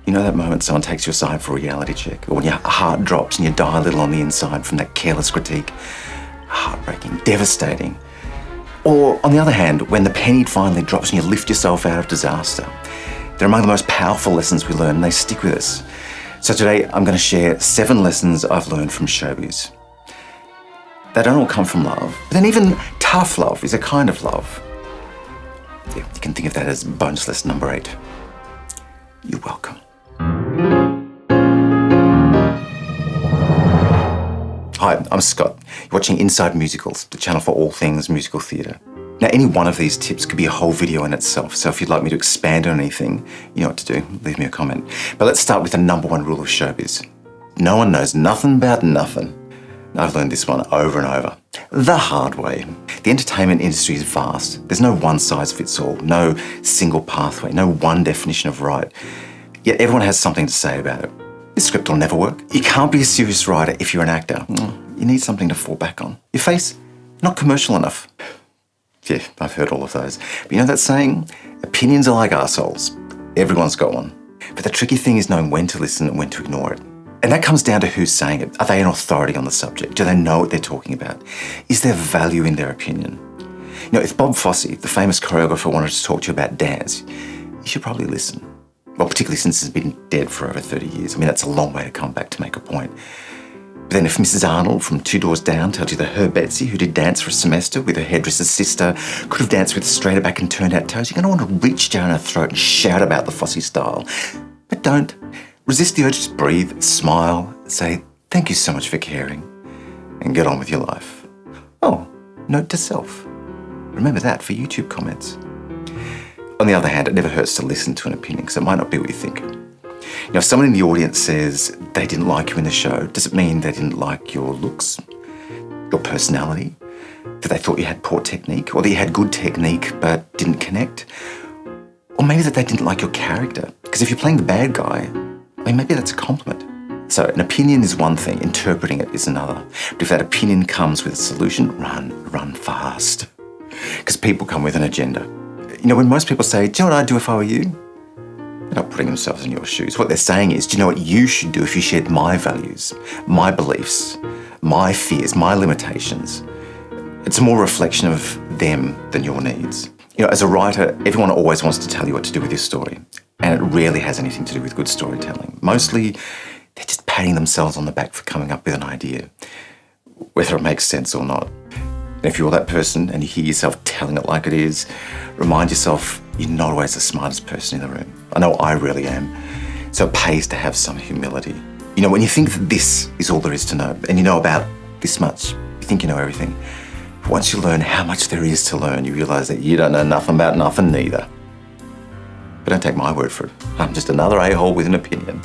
You know that moment someone takes you aside for a reality check, or when your heart drops and you die a little on the inside from that careless critique? Heartbreaking, devastating. Or, on the other hand, when the penny finally drops and you lift yourself out of disaster. They're among the most powerful lessons we learn, and they stick with us. So today, I'm going to share 7 lessons I've learned from Showbiz. They don't all come from love, but then even tough love is a kind of love. Yeah, you can think of that as bonus lesson number 8. You're welcome. Hi, I'm Scott. You're watching Inside Musicals, the channel for all things musical theatre. Now, any one of these tips could be a whole video in itself, so if you'd like me to expand on anything, you know what to do, leave me a comment. But let's start with the number 1 rule of Showbiz. No one knows nothing about nothing. I've learned this one over and over. The hard way. The entertainment industry is vast. There's no one size fits all, no single pathway, no one definition of right. Yet everyone has something to say about it. This script will never work. You can't be a serious writer if you're an actor. You need something to fall back on. Your face, not commercial enough. Yeah, I've heard all of those. But you know that saying? Opinions are like arseholes. Everyone's got one. But the tricky thing is knowing when to listen and when to ignore it. And that comes down to who's saying it. Are they an authority on the subject? Do they know what they're talking about? Is there value in their opinion? You know, if Bob Fosse, the famous choreographer, wanted to talk to you about dance, you should probably listen. Well, particularly since it's been dead for over 30 years. I mean, that's a long way to come back to make a point. But then if Mrs. Arnold from 2 Doors Down tells you that her Betsy, who did dance for a semester with her hairdresser's sister, could have danced with straighter back and turned out toes, you're going to want to reach down her throat and shout about the Fosse style. But don't. Resist the urge to just breathe, smile, say, thank you so much for caring, and get on with your life. Oh, note to self. Remember that for YouTube comments. On the other hand, it never hurts to listen to an opinion because it might not be what you think. You know, if someone in the audience says they didn't like you in the show, does it mean they didn't like your looks, your personality, that they thought you had poor technique, or that you had good technique but didn't connect? Or maybe that they didn't like your character? Because if you're playing the bad guy, I mean, maybe that's a compliment. So an opinion is one thing, interpreting it is another. But if that opinion comes with a solution, run fast. Because people come with an agenda. You know, when most people say, do you know what I'd do if I were you? They're not putting themselves in your shoes. What they're saying is, do you know what you should do if you shared my values, my beliefs, my fears, my limitations? It's more a reflection of them than your needs. You know, as a writer, everyone always wants to tell you what to do with your story. And it rarely has anything to do with good storytelling. Mostly, they're just patting themselves on the back for coming up with an idea, whether it makes sense or not. And if you're that person and you hear yourself telling it like it is, remind yourself you're not always the smartest person in the room. I know I really am. So it pays to have some humility. You know, when you think that this is all there is to know, and you know about this much, you think you know everything. But once you learn how much there is to learn, you realise that you don't know nothing about nothing neither. But don't take my word for it. I'm just another a-hole with an opinion.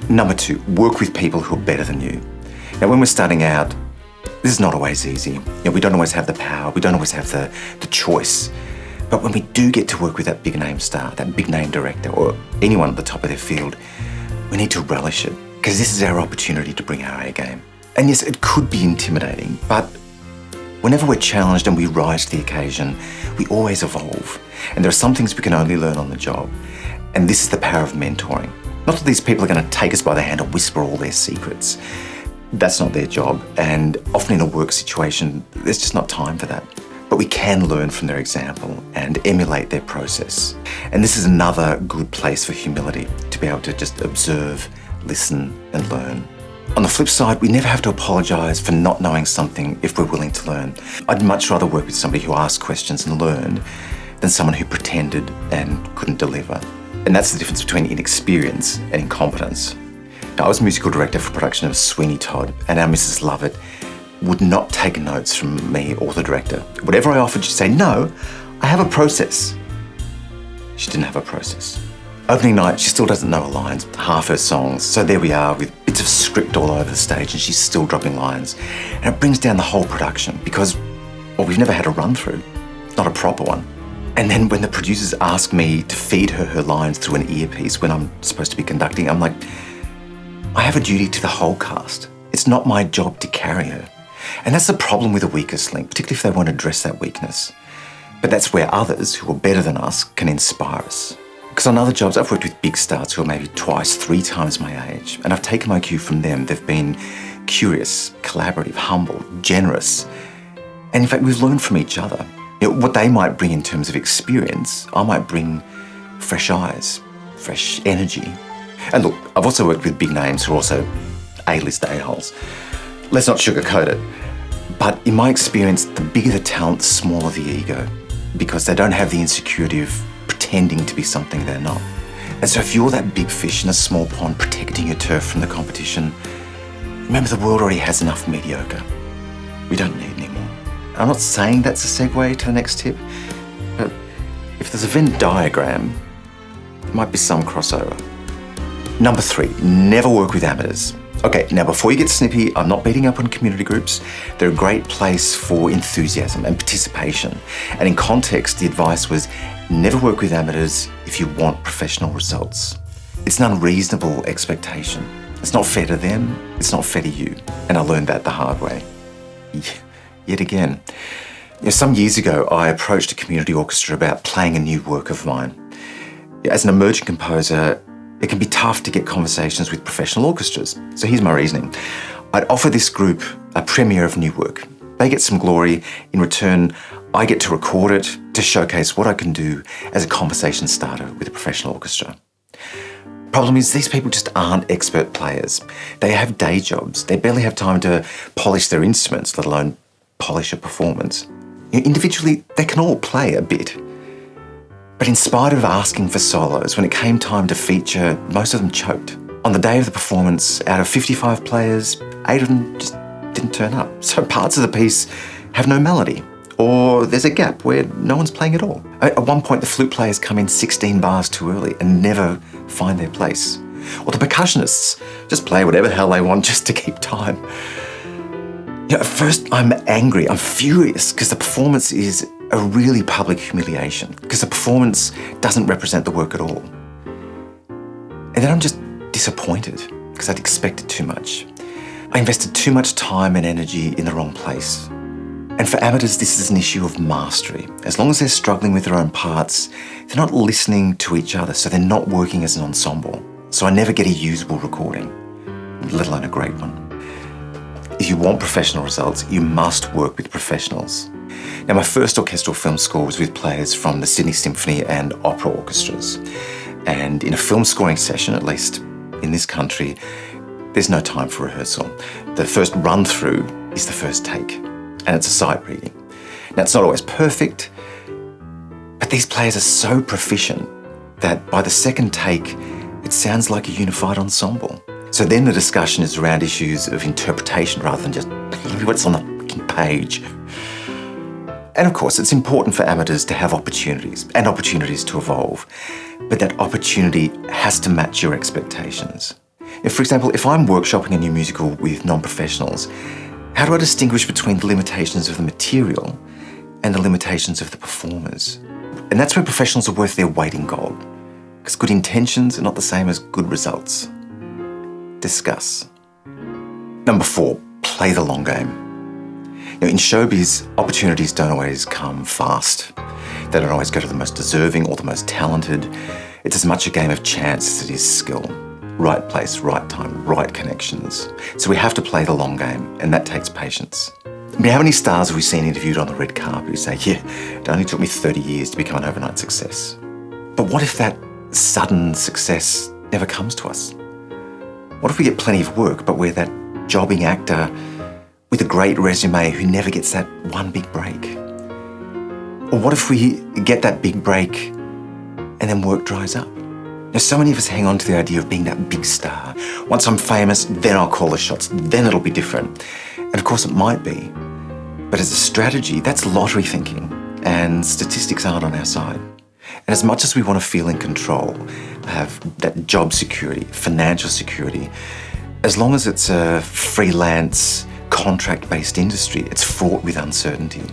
Number 2, work with people who are better than you. Now, when we're starting out, this is not always easy. You know, we don't always have the power. We don't always have the choice. But when we do get to work with that big name star, that big name director, or anyone at the top of their field, we need to relish it, because this is our opportunity to bring our A game. And yes, it could be intimidating, but whenever we're challenged and we rise to the occasion, we always evolve. And there are some things we can only learn on the job. And this is the power of mentoring. Not that these people are going to take us by the hand and whisper all their secrets. That's not their job. And often in a work situation, there's just not time for that. But we can learn from their example and emulate their process. And this is another good place for humility, to be able to just observe, listen, and learn. On the flip side, we never have to apologise for not knowing something if we're willing to learn. I'd much rather work with somebody who asked questions and learned than someone who pretended and couldn't deliver. And that's the difference between inexperience and incompetence. Now, I was musical director for a production of Sweeney Todd, and our Mrs. Lovett would not take notes from me or the director. Whatever I offered, she'd say, no, I have a process. She didn't have a process. Opening night, she still doesn't know her lines, half her songs. So there we are with bits of script all over the stage and she's still dropping lines. And it brings down the whole production because, well, we've never had a run through, not a proper one. And then when the producers ask me to feed her lines through an earpiece when I'm supposed to be conducting, I'm like, I have a duty to the whole cast. It's not my job to carry her. And that's the problem with the weakest link, particularly if they won't address that weakness. But that's where others who are better than us can inspire us. Because on other jobs, I've worked with big stars who are maybe twice, 3 times my age, and I've taken my cue from them. They've been curious, collaborative, humble, generous, and in fact, we've learned from each other. What they might bring in terms of experience, I might bring fresh eyes, fresh energy. And look, I've also worked with big names who are also A-list a-holes. Let's not sugarcoat it. But in my experience, the bigger the talent, the smaller the ego, because they don't have the insecurity of pretending to be something they're not. And so if you're that big fish in a small pond protecting your turf from the competition, remember the world already has enough mediocre. We don't need any more. I'm not saying that's a segue to the next tip, but if there's a Venn diagram, there might be some crossover. Number 3, never work with amateurs. Okay, now before you get snippy, I'm not beating up on community groups. They're a great place for enthusiasm and participation. And in context, the advice was never work with amateurs if you want professional results. It's an unreasonable expectation. It's not fair to them, it's not fair to you. And I learned that the hard way. Yet again. Some years ago, I approached a community orchestra about playing a new work of mine. As an emerging composer, it can be tough to get conversations with professional orchestras. So here's my reasoning. I'd offer this group a premiere of new work. They get some glory. In return, I get to record it to showcase what I can do as a conversation starter with a professional orchestra. Problem is, these people just aren't expert players. They have day jobs. They barely have time to polish their instruments, let alone polish a performance. Individually, they can all play a bit. But in spite of asking for solos, when it came time to feature, most of them choked. On the day of the performance, out of 55 players, 8 of them just didn't turn up. So parts of the piece have no melody, or there's a gap where no one's playing at all. At one point, the flute players come in 16 bars too early and never find their place. Or the percussionists just play whatever the hell they want just to keep time. At first, I'm angry, I'm furious, because the performance is a really public humiliation, because the performance doesn't represent the work at all. And then I'm just disappointed, because I'd expected too much. I invested too much time and energy in the wrong place. And for amateurs, this is an issue of mastery. As long as they're struggling with their own parts, they're not listening to each other, so they're not working as an ensemble. So I never get a usable recording, let alone a great one. If you want professional results, you must work with professionals. Now, my first orchestral film score was with players from the Sydney Symphony and opera orchestras. And in a film scoring session, at least in this country, there's no time for rehearsal. The first run through is the first take, and it's a sight reading. Now, it's not always perfect, but these players are so proficient that by the second take, it sounds like a unified ensemble. So then the discussion is around issues of interpretation rather than just what's on the fucking page. And of course, it's important for amateurs to have opportunities and opportunities to evolve, but that opportunity has to match your expectations. For example, if I'm workshopping a new musical with non-professionals, how do I distinguish between the limitations of the material and the limitations of the performers? And that's where professionals are worth their weight in gold, because good intentions are not the same as good results. Discuss. Number 4, play the long game. In showbiz, opportunities don't always come fast. They don't always go to the most deserving or the most talented. It's as much a game of chance as it is skill. Right place, right time, right connections. So we have to play the long game, and that takes patience. How many stars have we seen interviewed on the red carpet who say, yeah, it only took me 30 years to become an overnight success? But what if that sudden success never comes to us? What if we get plenty of work, but we're that jobbing actor with a great resume who never gets that one big break? Or what if we get that big break and then work dries up? Now, so many of us hang on to the idea of being that big star. Once I'm famous, then I'll call the shots, then it'll be different. And of course it might be. But as a strategy, that's lottery thinking, and statistics aren't on our side. And as much as we want to feel in control, have that job security, financial security, as long as it's a freelance, contract-based industry, it's fraught with uncertainty.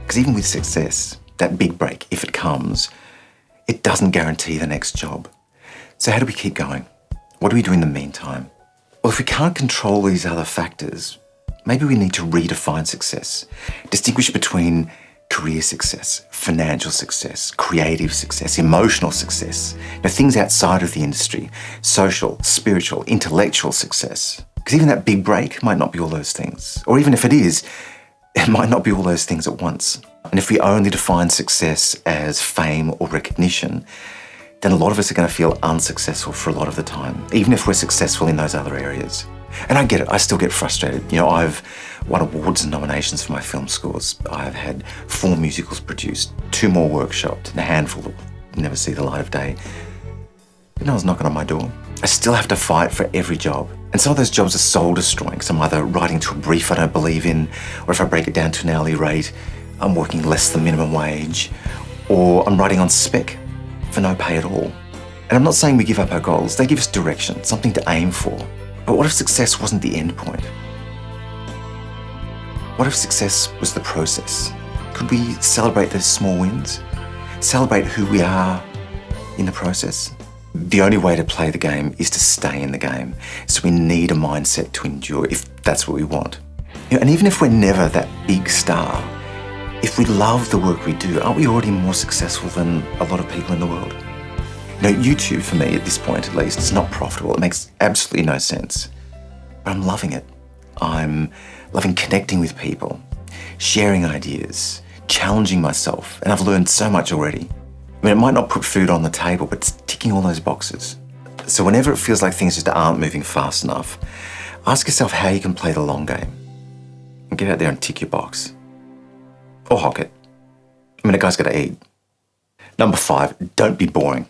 Because even with success, that big break, if it comes, it doesn't guarantee the next job. So how do we keep going? What do we do in the meantime? Well, if we can't control these other factors, maybe we need to redefine success, distinguish between career success, financial success, creative success, emotional success, things outside of the industry, social, spiritual, intellectual success. Because even that big break might not be all those things. Or even if it is, it might not be all those things at once. And if we only define success as fame or recognition, then a lot of us are going to feel unsuccessful for a lot of the time, even if we're successful in those other areas. And I get it, I still get frustrated. I've won awards and nominations for my film scores. I've had 4 musicals produced, 2 more workshopped, and a handful that will never see the light of day. But no one's knocking on my door. I still have to fight for every job. And some of those jobs are soul destroying, because I'm either writing to a brief I don't believe in, or if I break it down to an hourly rate, I'm working less than minimum wage, or I'm writing on spec for no pay at all. And I'm not saying we give up our goals, they give us direction, something to aim for. But what if success wasn't the end point? What if success was the process? Could we celebrate those small wins? Celebrate who we are in the process? The only way to play the game is to stay in the game. So we need a mindset to endure if that's what we want. And even if we're never that big star, if we love the work we do, aren't we already more successful than a lot of people in the world? YouTube, for me, at this point at least, is not profitable. It makes absolutely no sense. But I'm loving it. I'm loving connecting with people, sharing ideas, challenging myself, and I've learned so much already. It might not put food on the table, but it's ticking all those boxes. So whenever it feels like things just aren't moving fast enough, ask yourself how you can play the long game. And get out there and tick your box. Or hock it. A guy's got to eat. Number 5, don't be boring.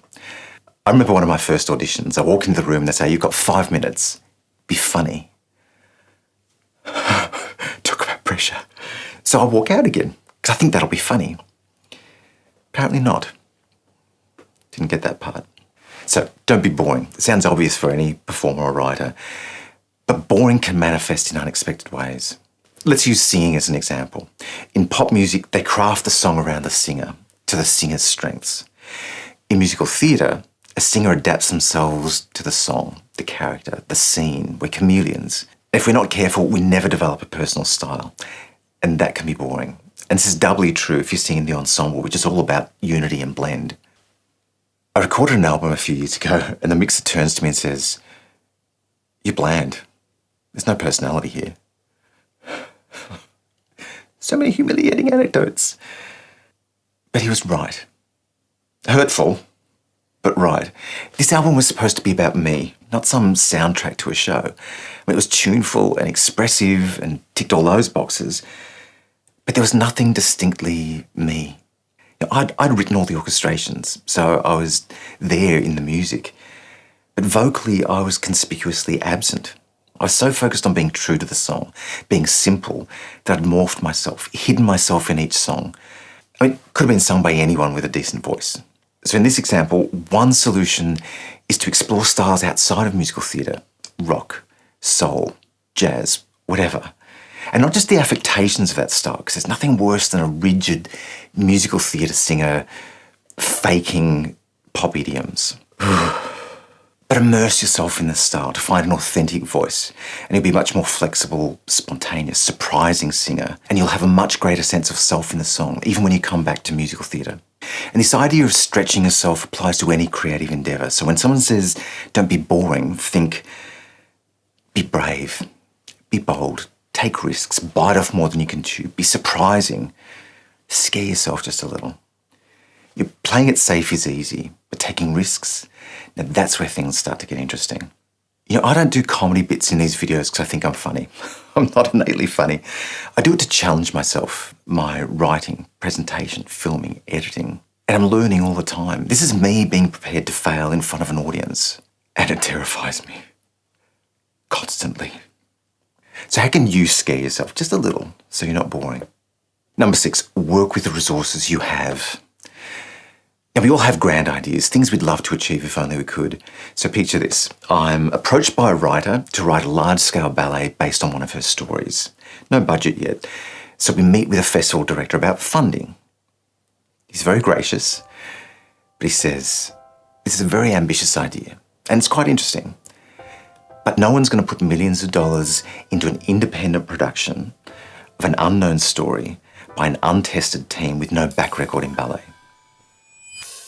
I remember one of my first auditions. I walk into the room and they say, you've got 5 minutes. Be funny. Talk about pressure. So I walk out again, because I think that'll be funny. Apparently not. Didn't get that part. So don't be boring. It sounds obvious for any performer or writer, but boring can manifest in unexpected ways. Let's use singing as an example. In pop music, they craft the song around the singer, to the singer's strengths. In musical theatre, a singer adapts themselves to the song, the character, the scene. We're chameleons. If we're not careful, we never develop a personal style, and that can be boring. And this is doubly true if you're singing the ensemble, which is all about unity and blend. I recorded an album a few years ago, and the mixer turns to me and says, "You're bland. There's no personality here." So many humiliating anecdotes. But he was right. Hurtful, but right. This album was supposed to be about me, not some soundtrack to a show. It was tuneful and expressive and ticked all those boxes, but there was nothing distinctly me. I'd written all the orchestrations, so I was there in the music, but vocally I was conspicuously absent. I was so focused on being true to the song, being simple, that I'd morphed myself, hidden myself in each song. It could have been sung by anyone with a decent voice. So in this example, one solution is to explore styles outside of musical theatre, rock, soul, jazz, whatever. And not just the affectations of that style, because there's nothing worse than a rigid musical theatre singer faking pop idioms. But immerse yourself in the style to find an authentic voice, and you'll be a much more flexible, spontaneous, surprising singer, and you'll have a much greater sense of self in the song, even when you come back to musical theatre. And this idea of stretching yourself applies to any creative endeavour. So when someone says, don't be boring, think, be brave, be bold, take risks, bite off more than you can chew, be surprising, scare yourself just a little. Playing it safe is easy, but taking risks, now that's where things start to get interesting. I don't do comedy bits in these videos because I think I'm funny. I'm not innately funny. I do it to challenge myself, my writing, presentation, filming, editing. And I'm learning all the time. This is me being prepared to fail in front of an audience. And it terrifies me. Constantly. So how can you scare yourself just a little so you're not boring? Number 6, work with the resources you have. Now, we all have grand ideas, things we'd love to achieve if only we could. So picture this. I'm approached by a writer to write a large-scale ballet based on one of her stories. No budget yet. So we meet with a festival director about funding. He's very gracious, but he says, this is a very ambitious idea, and it's quite interesting. But no one's going to put millions of dollars into an independent production of an unknown story by an untested team with no back record in ballet.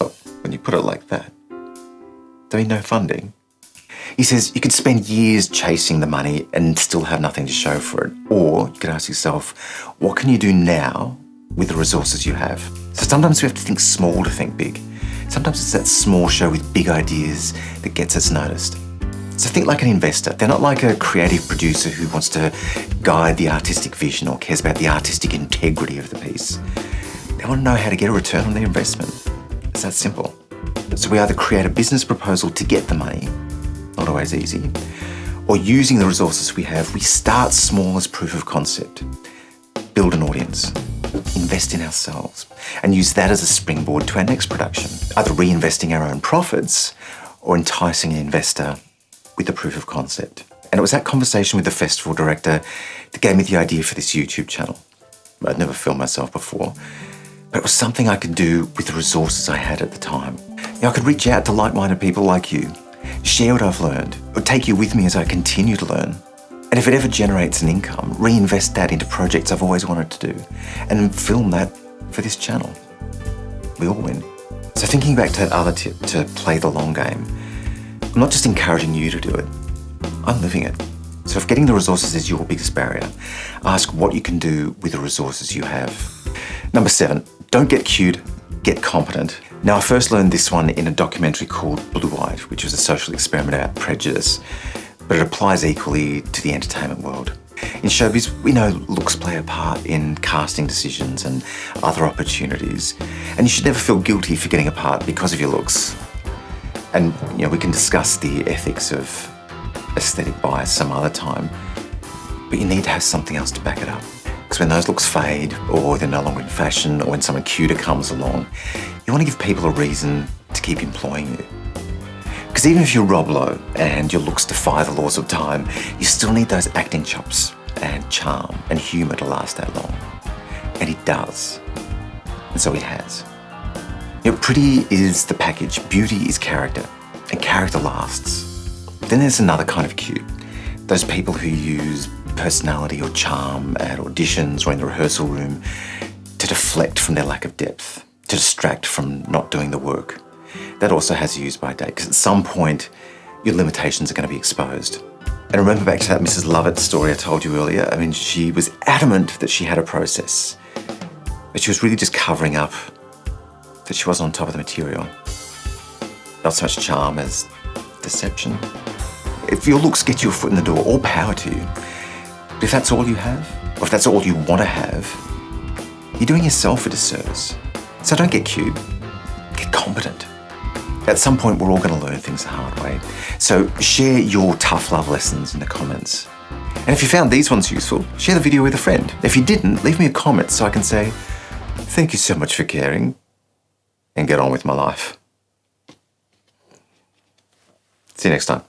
Oh, when you put it like that, there ain't no funding. He says you could spend years chasing the money and still have nothing to show for it. Or you could ask yourself, what can you do now with the resources you have? So sometimes we have to think small to think big. Sometimes it's that small show with big ideas that gets us noticed. So think like an investor. They're not like a creative producer who wants to guide the artistic vision or cares about the artistic integrity of the piece. They want to know how to get a return on their investment. It's that simple. So we either create a business proposal to get the money, not always easy, or using the resources we have, we start small as proof of concept. Build an audience, invest in ourselves, and use that as a springboard to our next production, either reinvesting our own profits or enticing an investor with the proof of concept. And it was that conversation with the festival director that gave me the idea for this YouTube channel. I'd never filmed myself before, but it was something I could do with the resources I had at the time. I could reach out to like-minded people like you, share what I've learned, or take you with me as I continue to learn. And if it ever generates an income, reinvest that into projects I've always wanted to do, and film that for this channel. We all win. So thinking back to that other tip, to play the long game, I'm not just encouraging you to do it, I'm living it. So if getting the resources is your biggest barrier, ask what you can do with the resources you have. Number 7, don't get cute, get competent. Now, I first learned this one in a documentary called Blue Eyed, which was a social experiment about prejudice, but it applies equally to the entertainment world. In showbiz, we know looks play a part in casting decisions and other opportunities, and you should never feel guilty for getting a part because of your looks. And we can discuss the ethics of aesthetic bias some other time, but you need to have something else to back it up. Because when those looks fade, or they're no longer in fashion, or when someone cuter comes along, you want to give people a reason to keep employing you. Because even if you're Rob Lowe and your looks defy the laws of time, you still need those acting chops and charm and humour to last that long. And he does. And so he has. Pretty is the package, beauty is character, and character lasts. Then there's another kind of cute. Those people who use personality or charm at auditions or in the rehearsal room to deflect from their lack of depth, to distract from not doing the work. That also has a use-by date, because at some point, your limitations are going to be exposed. And remember back to that Mrs. Lovett story I told you earlier? I mean, she was adamant that she had a process, but she was really just covering up that she wasn't on top of the material. Not so much charm as deception. If your looks get you a foot in the door, all power to you. But if that's all you have, or if that's all you want to have, you're doing yourself a disservice. So don't get cute, get competent. At some point, we're all going to learn things the hard way. So share your tough love lessons in the comments. And if you found these ones useful, share the video with a friend. If you didn't, leave me a comment so I can say, thank you so much for caring, and get on with my life. See you next time.